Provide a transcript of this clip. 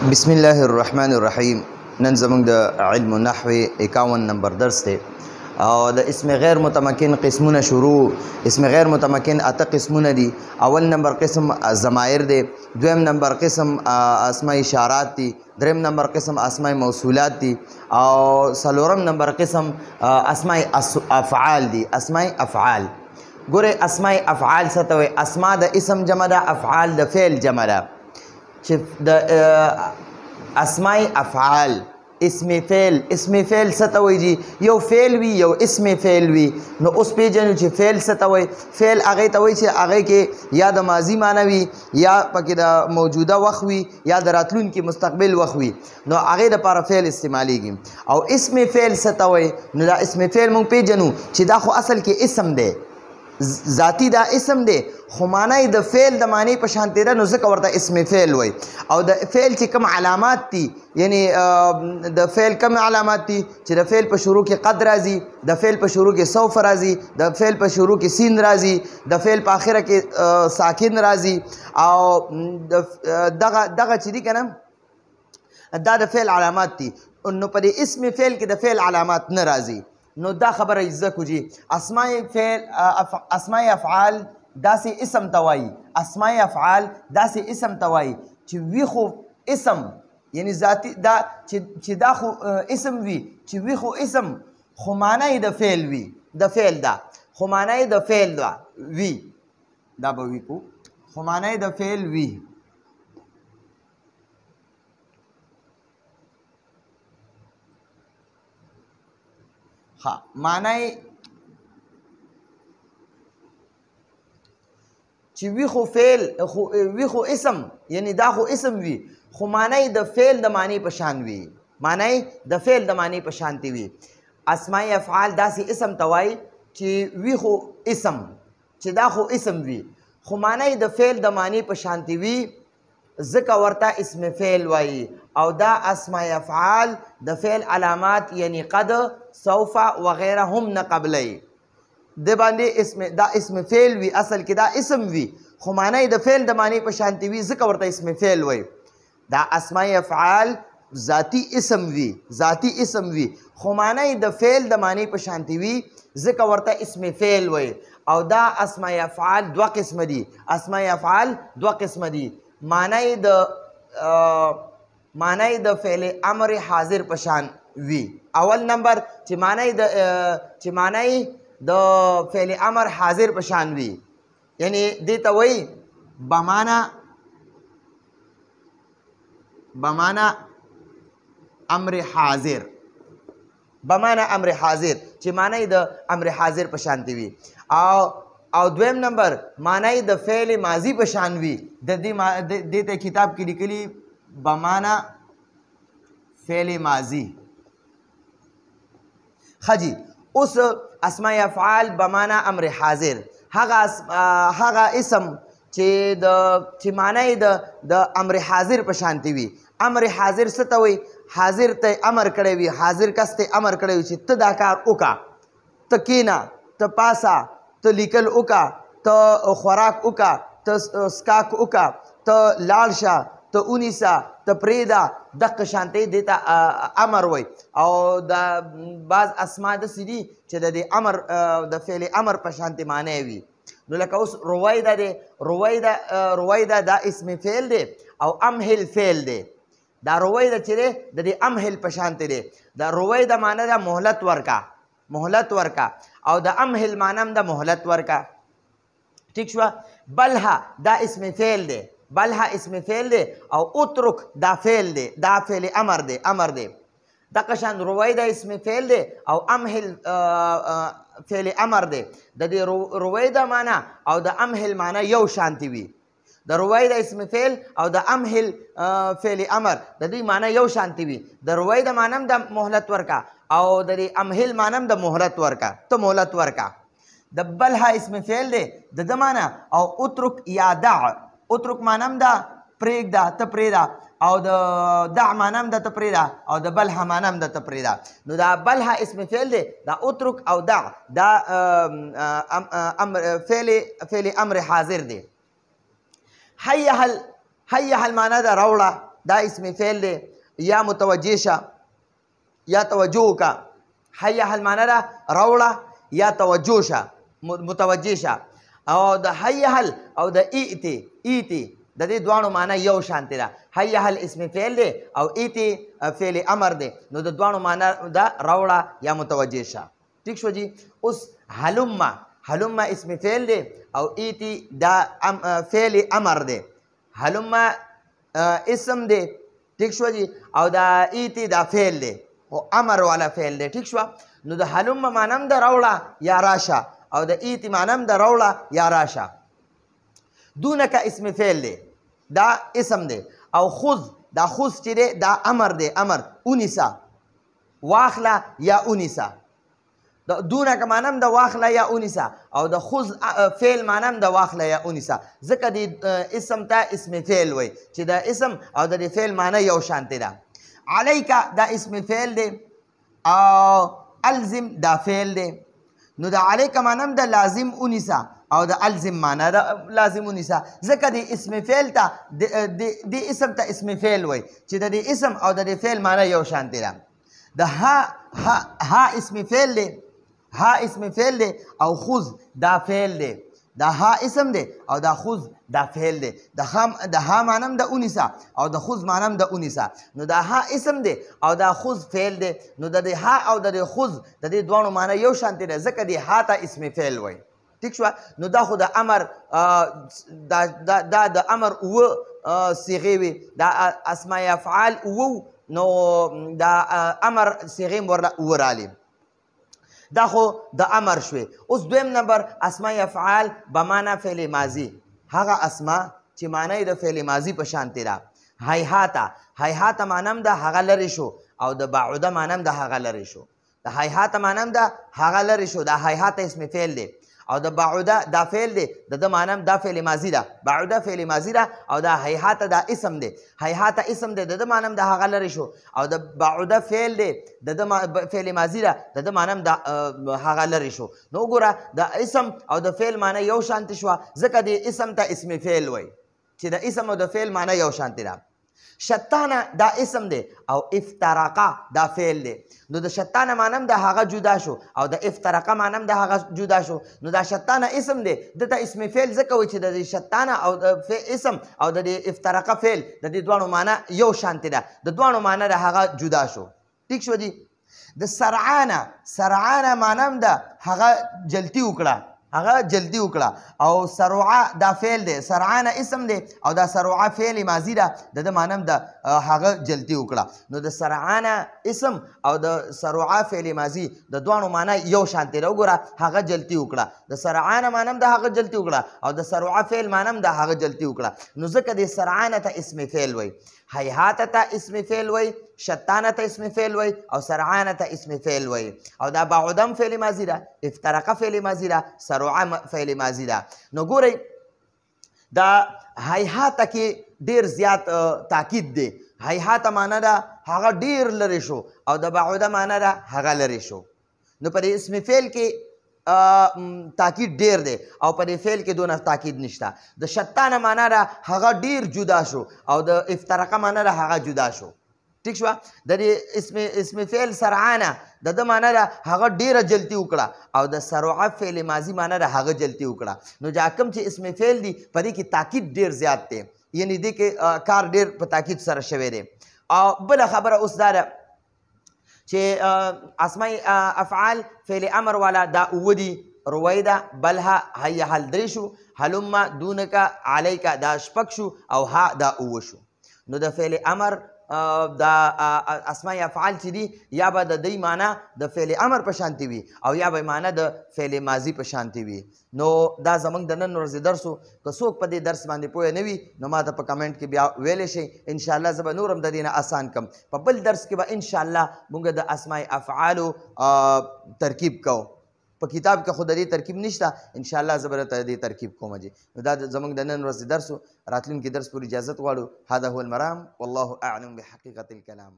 بسم الله الرحمن الرحیم. نن زموږ د علم النحو 51 نمبر درس دی او د اسم غیر متمکن قسمونه شروع. اسم غیر متمکن اته قسمونه دي. اول نمبر قسم ضمایر دی، دویم نمبر قسم اسماء اشارات دي، دریم نمبر قسم اسماء موصولات دي او څلورم نمبر قسم اسماء افعال دي. اسماء افعال ګوره، اسماء افعال څه ته وایي؟ اسماء د اسم جمع ده، افعال د فعل جمع ده. چې د اسماء افعال اسم فعل څه ته وایي جی؟ یو فعل وي یو اسم فعل وي. نو اوس پیژنو چې فعل څه ته وایي. فعل هغې ته وایي چې هغې کې یا د ماضي معنی وي، یا پکې د موجوده وخت وي، یا د راتلونکي مستقبل وخت وي. نو هغې دپاره فعل استعمالیږي. او اسم فعل څه ته وایي؟ نو دا اسم فعل موږ پیژنو چې دا خو اصل کې اسم دی، ذاتی دا اسم دی، خو معنی د فعل د معنی په شانتې ده، نو ځکه ورته اسم فعل وایي. او د فعل چې کوم علامات دي، یعنی د فعل کوم علامات دي چې د فعل په شروع کې قد راځي، د فعل په شروع کې سوف راځي، د فعل په شروع کې سین راځي، د فعل په آخره کې ساکن راځي. او دغه چې دي که نه، دا د فعل علامات دي. نو په دې اسم فعل کې د فعل علامات نه راځي. نو دا خبره زده کو جی. اسماء افعال داسې اسم ته وایي. اسماء افعال داسې اسم ته وایي چې وي خو اسم، یعنی ذاتی دا چې دا خو اسم وي، چې وي خو اسم خو معنی د فعل وي، د فعل ده خو معنی د فعل ده وي، دا به وي کو خو معنی د فعل وي. معنی چې وي خو فعل وي خو اسم، یعنی دا خو اسم وي خو معنی د فعل د معنی په شان وي، معنی د فعل د معنی په شانتې وي. اسماء افعال داسې اسم ته وایي چې وي خو اسم، چې دا خو اسم وي خو معنی د فعل د معنی په شانتې وي، ځکه ورته اسم فعل وایي. او دا اسماء افعال د فعل علامات یعنی قد، سوف وغیره هم نه قبلی. د باندې دا اسم فعل وي، اصل کې دا اسم وي خو معنی د فعل د معنی په شانتې وي، ځکه ورته اسم فعل وایي. دا اسماء افعال ذاتی اسم وي، ذاتی اسم وي خو معنی د فعل د معنی په شانتې وي، ځکه ورته اسم فعل وایي. او دا اسماء افعال دوه قسمه دي. اسماء افعال دوه قسمه دي. معنی د فعل امر حاضر په شان وي. اول نمبر چې معنی د فعل امر حاضر په شان وي، یعنی دې ته وایي بمعنی امر حاضر، بمعنی امر حاضر چې معنی د امر حاضر په شانتې وي. او دویم نمبر معنی د فعل ماضی په شان وي. د دې ته کتاب کې لیکلي بمعنی فعل ماضی. خجی اوس اسماء افعال بمعنی امر حاضر، هغه اسم چې معنی د امر حاضر په شانتې وي. امر حاضر څه ته وایي؟ حاضر ته امر کړی وي، حاضر کس ته امر کړی وي چې ته دا کار وکړه، ته کېنه، ته پاسه، ته لیکل وکړه، ته خوراک وکړه، ته سکاک وکړه، ته لاړ شه، ته ونیسه، ته پرېږده. دغه شانتې دې ته امر وایي. او د بعض اسما داسې دي چې د دې امر د فعل امر په شانتې معنی وي. نو لکه اوس رویده دی، رویده دا اسم فعل دی او امهل فعل دی. دا رویده چې دی د دې امهل په شانتې دی. دا رویده معنی ده مهلت ورکا، مهلت ورکا، او د امهل معنی هم د مهلت ورکا. ٹھیک شوه؟ بلها دا اسم فعل دی، بلها اسم فعل دی. او اترک دا فعل دی، دا فعل امر دی، امر دی. دغه شان رویده اسم فعل دی او امهل فعل امر دی. د دې رویده معنی او د امهل معنی یو شانتې وي. د رویده اسم فعل او د امهل فعل امر د دې معنی یو شانتې وي. د رویده معنی هم د مهلت ورکا او د دې امهل معنی هم د مهلت ورکا، ته مهلت ورکا. د بلها اسم فعل دی، د ده معنی او اترک یا دع، اترک معنی هم ده پرېږده، ته پرېږده، او د دع معنی هم ده ته پرېږده، او د بلها معنی هم ده ته پرېږده. نو دا بلها اسم فعل دی، دا اترک او دع دا فعل امر حاضر دی. حیها المعنی ده راوړه، دا اسم فعل دی یا متوجه شه یا توجه وکړه حی حل معنی ده راوړه یا توجه شه متوجه شه او د حی حل او د ایتی د دې دواړو معنی یو شانتې ده حی حل اسم فعل دی او ایتی فعل امر دی نو د دواړو معنی ده راوړه یا متوجه شه ٹھیک شو جی اوس هلم اسم فعل دی او ایتی دا فعل امر دی هلم اسم دی ٹھیک شو جی او دا ایتی دا فعل دی او امر والا فعل دی ٹھیک شو نو د هلم معنی د راوړه یا راشه او د ایتی معنی د راوړه یا راشه دونک اسم فعل دی دا اسم دی او خذ دا خذ چې دی دا امر دی امر اونیسا واخله یا اونیسا دونک معنی د واخله یا اونیسا او د خذ فعل معنی د واخله یا اونیسا ځکه د اسم ته اسم فعل وای چې د اسم او د فعل معنی یو شانتې ده علیک دا اسم فعل دی او الزم دا فعل دی نو د علیک معنی د لازم اونیسا او د الزم معنی د لازم اونیسا ځکه د اسم فعل ته د اسم ته اسم فعل وای چې د اسم او د فعل معنی یو شانتې ده د ها اسم فعل دی ها اسم فعل دی او خذ دا فعل دی دا ها اسم دی او دا خذ دا فعل دی د ها معنی د اونیسا او د خذ معنی د اونیسا نو دا ها اسم دی او دا خذ فعل دی نو د ها او د خذ د دې دواړو معنی یو شانتې ده ځکه د ها ته اسم فعل وای ٹھیک شو نو دا خو د امر دا د امر اوه صیغې وي دا اسماء افعال اوه نو دا امر صیغې ورله اوه راغلي دا خو د امر شوې اوس دویم نمبر اسماء افعال بمعنی فعل ماضي هغه اسماء چې معنی د فعل ماضي په شانتې ده هیهاته معنی د هغه لرې شو او د بعوده معنی د هغه لرې شو د هیهاته معنی د هغه لرې شو دا هیهاته اسم فعل دی او د بعوده دا فعل دی د معنی دا فعل ماضي ده بعوده فعل ماضي ده او دا هیهاته دا اسم دی هیهاته اسم دی د معنی د هغه لرې شو او د بعوده فعل دی د فعل ماضي ده د معنی د هغه لرې شو نو وګوره د اسم او د فعل معنی یو شانتې شوه ځکه د اسم ته اسم فعل وایي چې د اسم او د فعل معنی یو شانتې ده شتانه دا اسم دی او افترقه دا فعل دی نو د شتانه معنی د هغه جدا شو او د افترقه معنی د هغه جدا شو نو دا شتانه اسم دی دته اسم فعل ځکه وایي چې د شتانه او اسم او د افترقه فعل د دې دواړو معنی یو شانتې ده د دواړو معنی د هغه جدا شو ټیک شو جی د سرعانه معنی د هغه جلتی وکړه هغه جلدی وکړه او سرعه دا فعل دی سرعانه اسم دی او دا سرعه فعل ماضی ده د معنی د هغه جلدی وکړه نو د سرعانه اسم او د سرعه فعل ماضی د دوانو معنی یو شانتې ده وګوره هغه جلدی وکړه د سرعانه معنی د هغه جلدی وکړه او د سرعه فعل معنی د هغه جلدی وکړه نو ځکه د سرعانه ته اسم فعل وای هیهاته ته اسم فعل وای شتانه ته اسم فعل وای او سرعانه ته اسم فعل وای او دا بعودم فعل ماضی ده افترقه فعل ماضی ده سرعه فعل ماضی ده نو ګورئ دا هیهاته کې ډیر زیات تاکید دی هیهاته معنی ده هغه ډیر لرې شو او د بعوده معنی ده هغه لرې شو نو په اسم فعل کې تاکید ډیر دی او په دې فعل کې دونه تاکید نشته د شتانه معنی ده هغه ډیر جدا شو او د افترقه معنی ده هغه جدا شو ٹھیک شو د دې اسم فعل سرعانه د معنی ده هغه ډیره جلتی وکړه او د سرعه فعل ماضی معنی ده هغه جلتی وکړه نو جا کوم چې اسم فعل دی په دې کې تاکید ډیر زیات دی یعنی دې کې کار ډیر په تاکید سره شوی دی او بل خبره اوس دا ده چې اسماء افعال فعل امر والا دا اودي رویدا بلها هي حل درې شو هلم دونک علیک دا شپږ شو او ها دا اوه شو نو د فعل امر دا اسماء افعال چې دي یا به د دې معنی د فعل امر په شانتي وي او یا به معنی د فعل ماضي په شانتي وي نو دا زمونږ د نن ورځې درس و که څوک په دې درس باندې پوه نه وي نو ما ته په کمنټ کې بیا ویلی شئ انشاءالله زه به نور هم د دې نه اسان کم په بل درس کې به انشاءالله مونږ د اسماء افعالو ترکیب کوو په کتاب کې خو د دې ترکیب نشته انشاءالله زه به درته دې ترکیب کوم جی نو دا زمونږ د نن ورځې درس و راتلونکي درس پورې اجازت غواړو هذا هو المرام والله اعلم بحقیقت الکلام